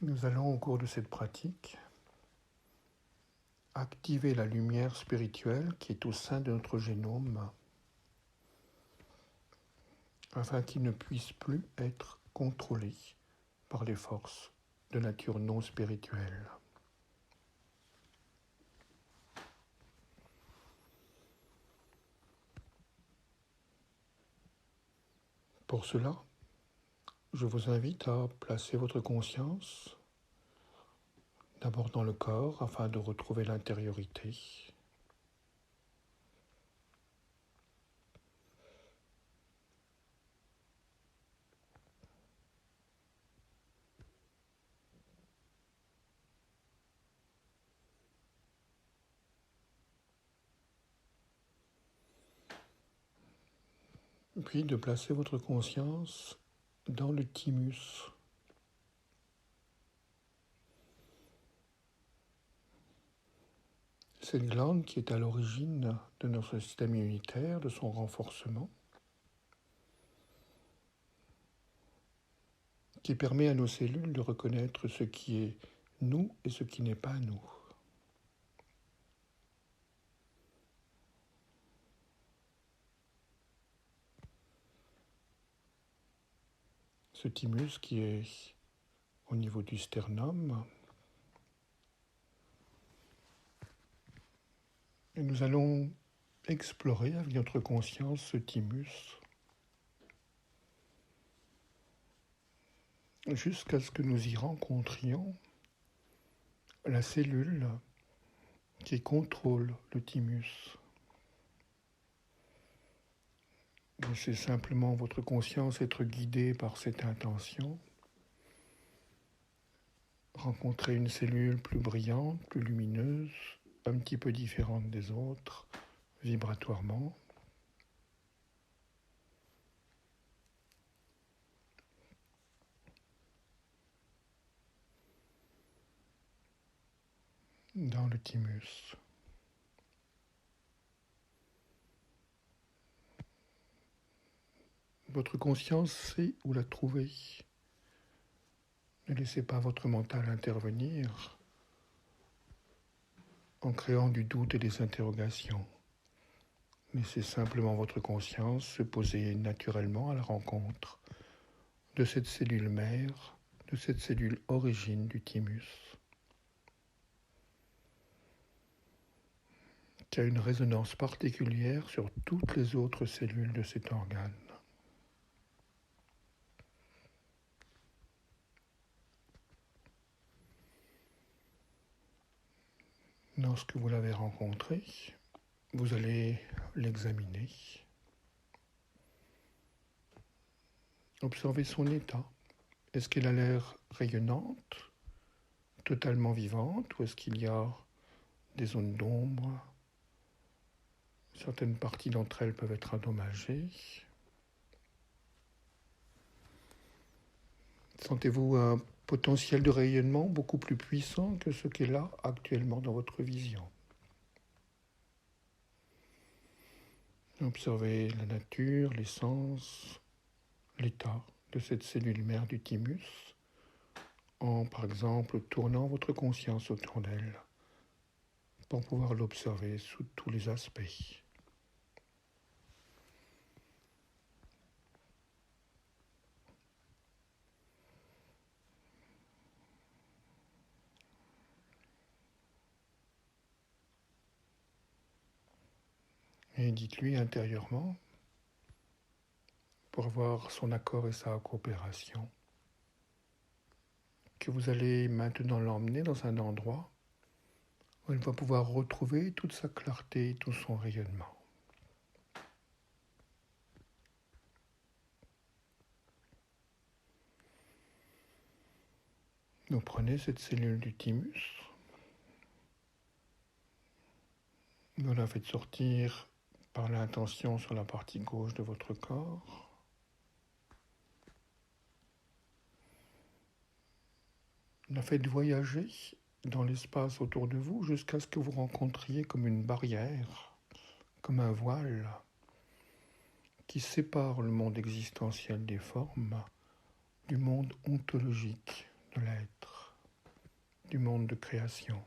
Nous allons, au cours de cette pratique, activer la lumière spirituelle qui est au sein de notre génome afin qu'il ne puisse plus être contrôlé par les forces de nature non spirituelle. Pour cela, je vous invite à placer votre conscience d'abord dans le corps afin de retrouver l'intériorité. Puis de placer votre conscience dans le thymus. Cette glande qui est à l'origine de notre système immunitaire, de son renforcement, qui permet à nos cellules de reconnaître ce qui est nous et ce qui n'est pas nous. Ce thymus qui est au niveau du sternum. Et nous allons explorer avec notre conscience ce thymus jusqu'à ce que nous y rencontrions la cellule qui contrôle le thymus. Laissez simplement votre conscience être guidée par cette intention. Rencontrer une cellule plus brillante, plus lumineuse, un petit peu différente des autres, vibratoirement. Dans le thymus. Votre conscience sait où la trouver. Ne laissez pas votre mental intervenir en créant du doute et des interrogations. Laissez simplement votre conscience se poser naturellement à la rencontre de cette cellule mère, de cette cellule origine du thymus, qui a une résonance particulière sur toutes les autres cellules de cet organe. Lorsque vous l'avez rencontré, vous allez l'examiner. Observez son état. Est-ce qu'elle a l'air rayonnante, totalement vivante, ou est-ce qu'il y a des zones d'ombre? Certaines parties d'entre elles peuvent être endommagées. Sentez-vous un potentiel de rayonnement beaucoup plus puissant que ce qu'est là actuellement dans votre vision? Observez la nature, l'essence, l'état de cette cellule mère du thymus en, par exemple, tournant votre conscience autour d'elle pour pouvoir l'observer sous tous les aspects. Et dites-lui intérieurement, pour avoir son accord et sa coopération, que vous allez maintenant l'emmener dans un endroit où elle va pouvoir retrouver toute sa clarté et tout son rayonnement. Vous prenez cette cellule du thymus, vous la faites sortir par l'intention sur la partie gauche de votre corps. La faites voyager dans l'espace autour de vous jusqu'à ce que vous rencontriez comme une barrière, comme un voile qui sépare le monde existentiel des formes du monde ontologique de l'être. du monde de création.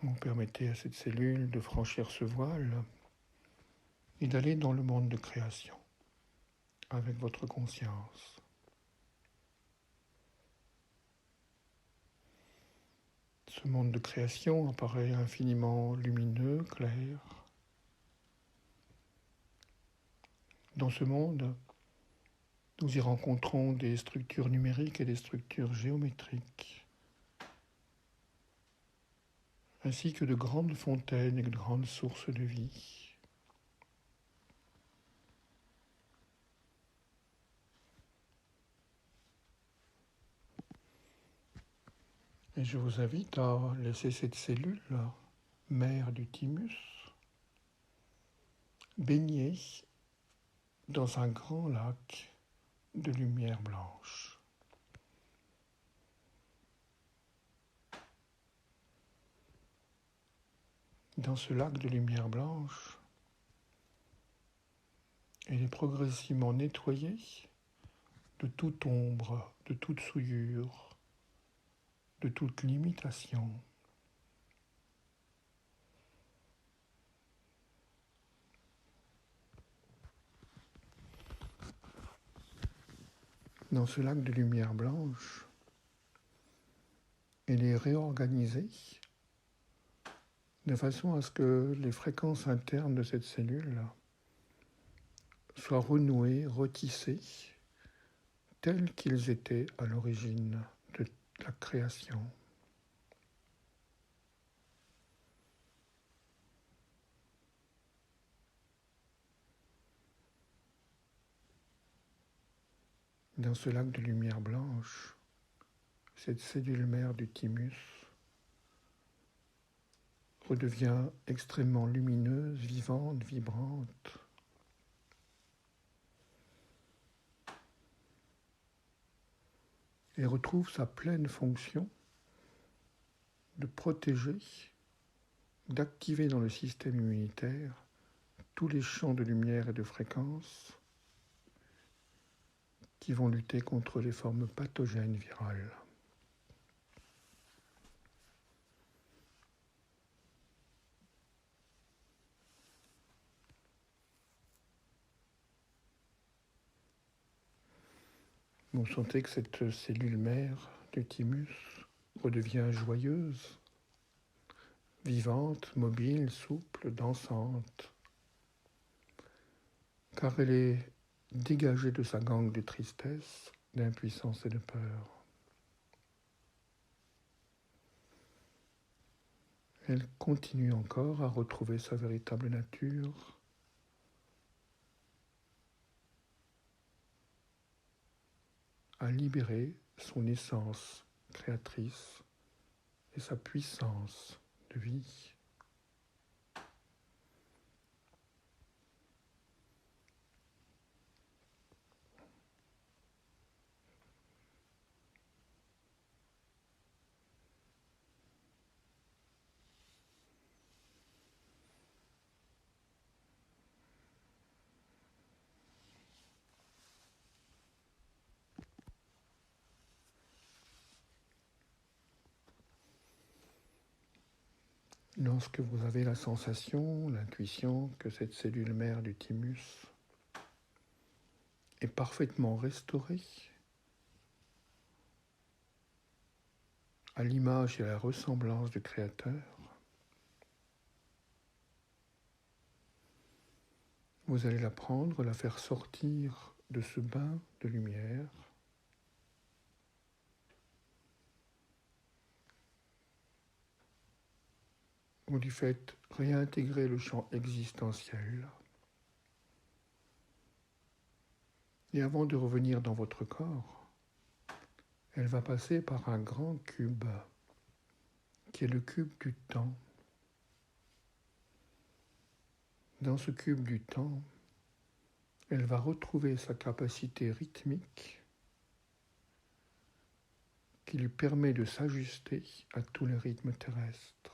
Vous permettez à cette cellule de franchir ce voile et d'aller dans le monde de création avec votre conscience. Ce monde de création apparaît infiniment lumineux, clair. Dans ce monde, nous y rencontrons des structures numériques et des structures géométriques, ainsi que de grandes fontaines et de grandes sources de vie. Et je vous invite à laisser cette cellule, mère du thymus, baigner dans un grand lac de lumière blanche. Dans ce lac de lumière blanche, elle est progressivement nettoyée de toute ombre, de toute souillure, de toute limitation. Dans ce lac de lumière blanche, elle est réorganisée de façon à ce que les fréquences internes de cette cellule soient renouées, retissées, tels qu'ils étaient à l'origine de la création. Dans ce lac de lumière blanche, cette cellule mère du thymus redevient extrêmement lumineuse, vivante, vibrante. Et retrouve sa pleine fonction de protéger, d'activer dans le système immunitaire tous les champs de lumière et de fréquence qui vont lutter contre les formes pathogènes virales. Vous sentez que cette cellule mère du thymus redevient joyeuse, vivante, mobile, souple, dansante, car elle est dégagée de sa gangue de tristesse, d'impuissance et de peur. Elle continue encore à retrouver sa véritable nature, à libérer son essence créatrice et sa puissance de vie. Lorsque vous avez la sensation, l'intuition que cette cellule mère du thymus est parfaitement restaurée, à l'image et à la ressemblance du Créateur, vous allez la prendre, la faire sortir de ce bain de lumière, vous lui faites réintégrer le champ existentiel. Et avant de revenir dans votre corps, elle va passer par un grand cube, qui est le cube du temps. Dans ce cube du temps, elle va retrouver sa capacité rythmique qui lui permet de s'ajuster à tous les rythmes terrestres.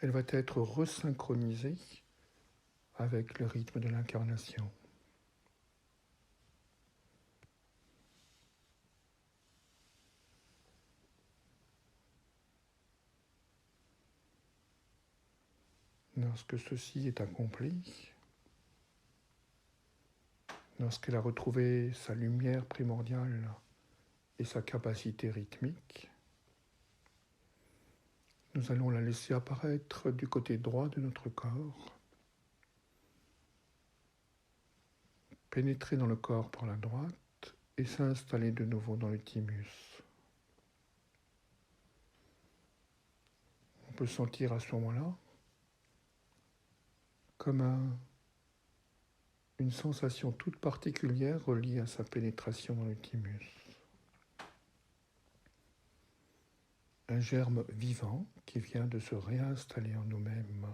Elle va être resynchronisée avec le rythme de l'incarnation. Lorsque ceci est accompli, lorsqu'elle a retrouvé sa lumière primordiale et sa capacité rythmique, nous allons la laisser apparaître du côté droit de notre corps, pénétrer dans le corps par la droite et s'installer de nouveau dans le thymus. On peut sentir à ce moment-là comme une sensation toute particulière reliée à sa pénétration dans le thymus. Un germe vivant qui vient de se réinstaller en nous-mêmes.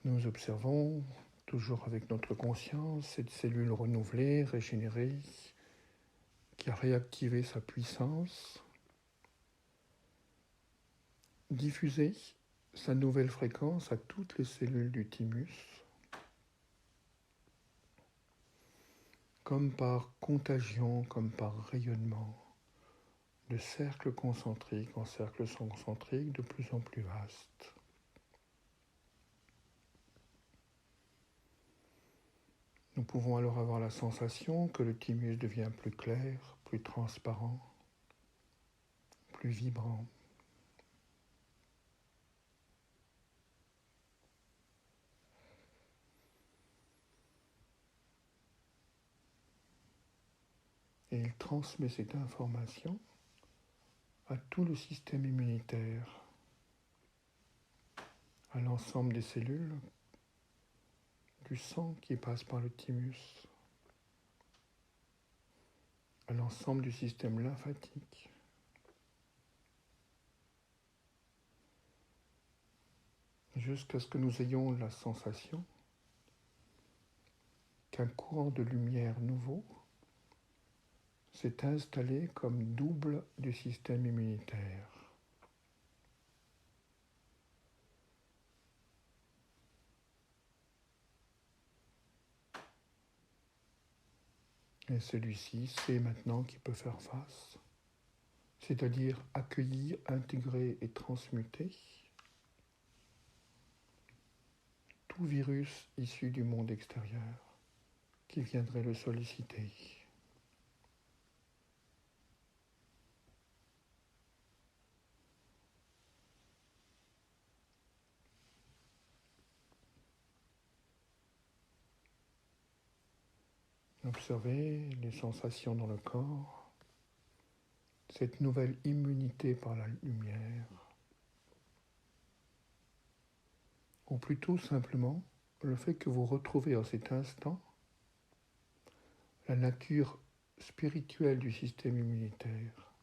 Nous observons, toujours avec notre conscience, cette cellule renouvelée, régénérée, qui a réactivé sa puissance, diffuser sa nouvelle fréquence à toutes les cellules du thymus, comme par contagion, comme par rayonnement, de cercle concentrique en cercle concentrique de plus en plus vaste. Nous pouvons alors avoir la sensation que le thymus devient plus clair, plus transparent, plus vibrant. Et il transmet cette information à tout le système immunitaire, à l'ensemble des cellules, du sang qui passe par le thymus, à l'ensemble du système lymphatique, jusqu'à ce que nous ayons la sensation qu'un courant de lumière nouveau s'est installé comme double du système immunitaire. Et celui-ci sait maintenant qu'il peut faire face, c'est-à-dire accueillir, intégrer et transmuter tout virus issu du monde extérieur qui viendrait le solliciter. Observez les sensations dans le corps, cette nouvelle immunité par la lumière, ou plutôt simplement le fait que vous retrouvez en cet instant la nature spirituelle du système immunitaire,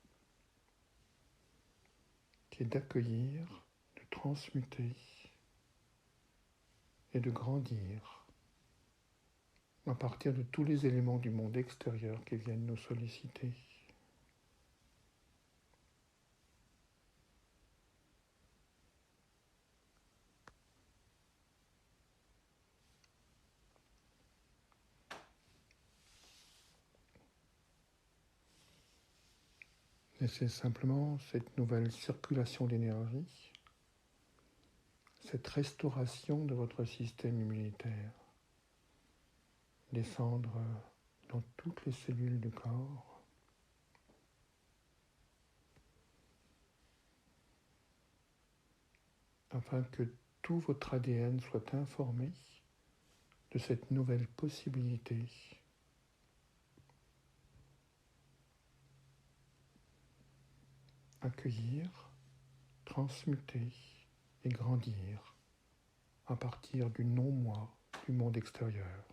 qui est d'accueillir, de transmuter et de grandir à partir de tous les éléments du monde extérieur qui viennent nous solliciter. Et c'est simplement cette nouvelle circulation d'énergie, cette restauration de votre système immunitaire, descendre dans toutes les cellules du corps, afin que tout votre ADN soit informé de cette nouvelle possibilité. Accueillir, transmuter et grandir à partir du non-moi du monde extérieur.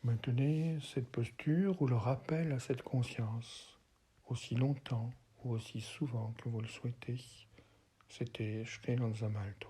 Maintenez cette posture ou le rappel à cette conscience aussi longtemps ou aussi souvent que vous le souhaitez. C'était Shri Lanzamalto.